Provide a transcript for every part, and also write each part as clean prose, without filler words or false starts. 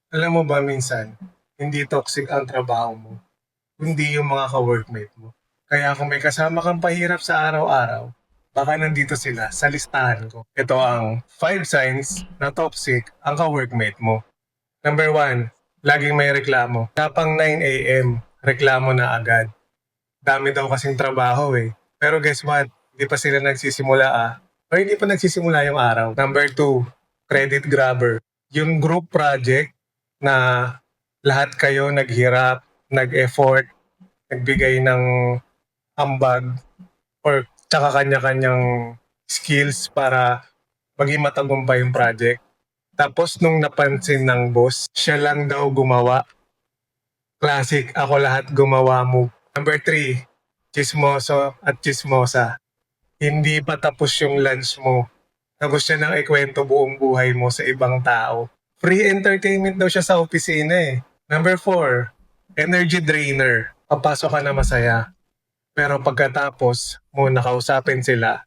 Alam mo ba minsan, hindi toxic ang trabaho mo, kundi yung mga ka-workmate mo. Kaya kung may kasama kang pahirap sa araw-araw, baka nandito sila sa listahan ko. Ito ang 5 signs na toxic ang ka-workmate mo. Number 1, laging may reklamo. Tapang 9 a.m., reklamo na agad. Dami daw kasing trabaho eh. Pero guess what? Hindi pa sila nagsisimula o hindi pa nagsisimula yung araw. Number 2, credit grabber. Yung group project na lahat kayo naghirap, nag-effort, nagbigay ng ambag or tsaka kanya-kanyang skills para maging matagumpay yung project. Tapos nung napansin ng boss, siya lang daw gumawa. Classic, ako lahat gumawa mo. Number 3, chismoso at chismosa. Hindi pa tapos yung lunch mo. Tapos siya nang ikwento buong buhay mo sa ibang tao. Free entertainment daw siya sa opisina eh. Number 4, energy drainer. Papasok ka na masaya. Pero pagkatapos mo nakausapin sila,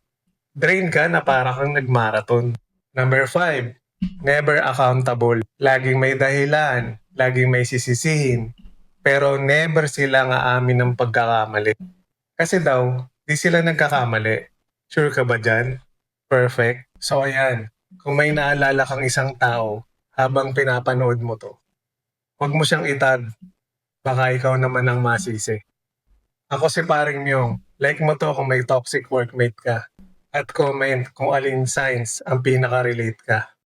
drain ka na para kang nagmarathon. Number 5, never accountable. Laging may dahilan, laging may sisisihin, pero never sila nga amin ng pagkakamali. Kasi daw, di sila nagkakamali. Sure ka ba dyan? Perfect. So ayan, kung may naalala kang isang tao habang pinapanood mo to, huwag mo siyang itag, baka ikaw naman ang masisi. Ako si Paring Myong, like mo to kung may toxic workmate ka. At comment kung alin signs ang pinaka-relate ka.